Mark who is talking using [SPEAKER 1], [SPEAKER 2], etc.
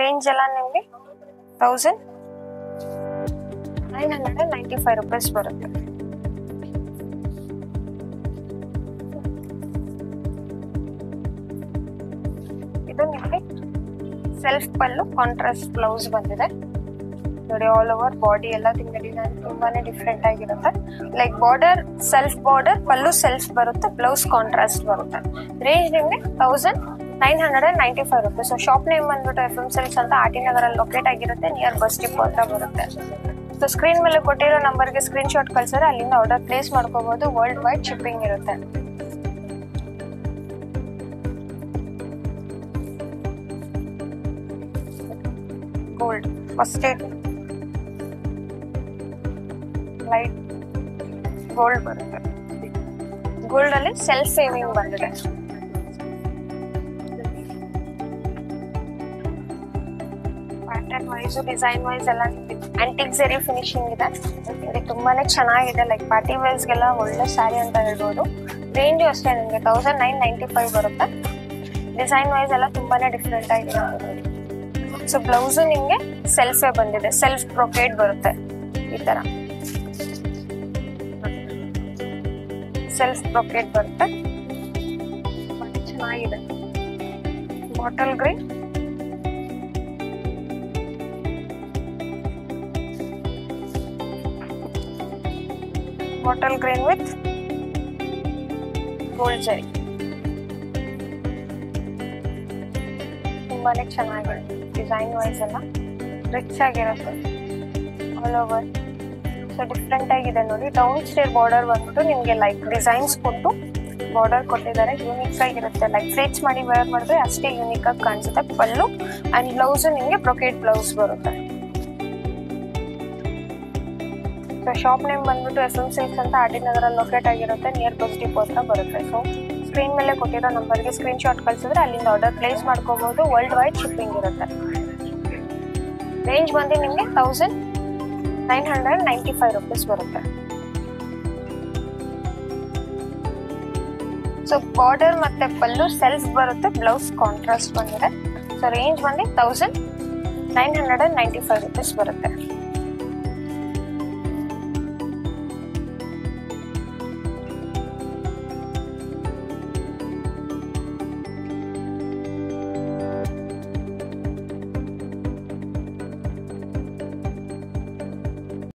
[SPEAKER 1] Range ಎಲ್ಲ ನಿಮಗೆ 1995 rupees ಬರುತ್ತೆ. ಇದು ನಿಮಗೆ ಸೆಲ್ಫ್ ಪಲ್ಲು ಕಾಂಟ್ರಾಸ್ಟ್ ಬ್ಲೌಸ್ ಬಂದಿದೆ ನೋಡಿ. ಆಲ್ ಓವರ್ ಬಾಡಿ ಎಲ್ಲ ಡಿಸೈನ್ ತುಂಬಾನೇ ಡಿಫ್ರೆಂಟ್ ಆಗಿರುತ್ತೆ. ಲೈಕ್ ಬಾರ್ಡರ್ ಸೆಲ್ಫ್ ಬಾರ್ಡರ್, ಪಲ್ಲು ಸೆಲ್ಫ್ ಬರುತ್ತೆ, ಬ್ಲೌಸ್ ಕಾಂಟ್ರಾಸ್ಟ್ ಬರುತ್ತೆ. ರೇಂಜ್ ನಿಮಗೆ 1995 ರೂಪೀಸ್. ಶಾಪ್ ನೇಮ್ ಬಂದ್ಬಿಟ್ಟು FM ಸಿಲ್ಕ್ಸ್ ಅಂತ RT ನಗರಲ್ಲಿ ಲೊಕೇಟ್ ಆಗಿರುತ್ತೆ, ನಿಯರ್ ಬಸ್ ಡಿಪೋ ಹತ್ರ ಬರುತ್ತೆ. ಸೊ ಸ್ಕ್ರೀನ್ ಮೇಲೆ ಕೊಟ್ಟಿರೋ ನಂಬರ್ಗೆ ಸ್ಕ್ರೀನ್ ಶಾಟ್ ಕಳ್ಸಿದ್ರೆ ಅಲ್ಲಿಂದ ಆರ್ಡರ್ ಪ್ಲೇಸ್ ಮಾಡ್ಕೋಬಹುದು. ವರ್ಲ್ಡ್ ವೈಡ್ ಶಿಪ್ಪಿಂಗ್ ಇರುತ್ತೆ. ಗೋಲ್ಡ್ ಫಸ್ಟ್ ಲೈಟ್ ಗೋಲ್ಡ್ ಬರುತ್ತೆ. ಗೋಲ್ಡ್ ಅಲ್ಲಿ ಸೆಲ್ಫ್ ಸೇವಿಂಗ್ ಬಂದಿದೆ. ಪ್ಯಾಟರ್ನ್ ವೈಸ್ ಡಿಸೈನ್ ವೈಸ್ ಎಲ್ಲ ಆಂಟಿಕ್ ಜರಿ ಫಿನಿಶಿಂಗ್ ಇದೆ. ಇದು ತುಂಬಾನೇ ಚೆನ್ನಾಗಿದೆ. ಲೈಕ್ ಪಾರ್ಟಿ ವೇರ್ಸ್ಗೆಲ್ಲ ಒಳ್ಳೆ ಸ್ಯಾರಿ ಅಂತ ಹೇಳ್ಬೋದು. ರೇಂಜ್ ಅಷ್ಟೇ ನಿಮಗೆ 1995 ಬರುತ್ತೆ. ಡಿಸೈನ್ ವೈಸ್ ಎಲ್ಲ ತುಂಬಾನೇ ಡಿಫ್ರೆಂಟ್ ಆಗಿದೆ. ಸೊ ಬ್ಲೌಸ್ ನಿಮ್ಗೆ ಸೆಲ್ಫೇ ಬಂದಿದೆ, ಸೆಲ್ಫ್ ಬ್ರೊಕೇಡ್ ಬರುತ್ತೆ. ಈ ತರ ಸೆಲ್ಫ್ ಬ್ರೊಕೇಡ್ ಬರುತ್ತೆ, ಚೆನ್ನಾಗಿದೆ. Bottle green, bottle green with gold ಜರಿ, ತುಂಬಾನೇ ಚೆನ್ನಾಗಿದೆ. ಡಿಸೈನ್ ವೈಸ್ ಎಲ್ಲ ರಿಚ್ ಆಗಿರುತ್ತೆ ಆಲ್ ಓವರ್. ಸೊ ಡಿಫ್ರೆಂಟ್ ಆಗಿದೆ ನೋಡಿ. ಡೌನ್ ಸ್ಟೇರ್ ಬಾರ್ಡರ್ ಬಂದ್ಬಿಟ್ಟು ನಿಮ್ಗೆ ಲೈಕ್ ಡಿಸೈನ್ಸ್ ಕೊಟ್ಟು ಬಾರ್ಡರ್ ಕೊಟ್ಟಿದ್ದಾರೆ. ಯೂನಿಕ್ ಆಗಿರುತ್ತೆ. ಲೈಕ್ ಫ್ಲೇಚ್ ಮಾಡಿ ವೇರ್ ಮಾಡಿದ್ರೆ ಅಷ್ಟೇ ಯೂನಿಕ್ ಆಗಿ ಕಾಣಿಸುತ್ತೆ. ಪಲ್ಲು ಅಂಡ್ ಬ್ಲೌಸ್ ನಿಮ್ಗೆ ಬ್ರೊಕೇಡ್ ಬ್ಲೌಸ್ ಬರುತ್ತೆ. ಸೊ ಶಾಪ್ ನೇಮ್ ಬಂದ್ಬಿಟ್ಟು FM ಸಿಲ್ಕ್ಸ್ ಅಂತ RT ನಗರಲ್ಲಿ ಲೊಕೇಟ್ ಆಗಿರುತ್ತೆ, ನಿಯರ್ ಬಸ್ ಡಿಪೋ ಹತ್ರ ಬರುತ್ತೆ. ಸೊ ಸ್ಕ್ರೀನ್ ಮೇಲೆ ಕೊಟ್ಟಿರೋ ನಂಬರ್ಗೆ ಸ್ಕ್ರೀನ್ ಶಾಟ್ ಕಳಿಸಿದ್ರೆ ಅಲ್ಲಿಂದ ಆರ್ಡರ್ ಪ್ಲೇಸ್ ಮಾಡ್ಕೋಬಹುದು. ವರ್ಲ್ಡ್ ವೈಡ್ ಶಿಪ್ಪಿಂಗ್ ಇರುತ್ತೆ. ರೇಂಜ್ ಬಂದು ನಿಮಗೆ 1995 ರೂಪೀಸ್ ಬರುತ್ತೆ. ಸೊ ಬಾರ್ಡರ್ ಮತ್ತೆ ಪಲ್ಲು ಸೆಲ್ಫ್ ಬರುತ್ತೆ, ಬ್ಲೌಸ್ ಕಾಂಟ್ರಾಸ್ಟ್ ಬಂದಿದೆ. ಸೊ ರೇಂಜ್ ಬಂದು 1995 ರೂಪೀಸ್ ಬರುತ್ತೆ.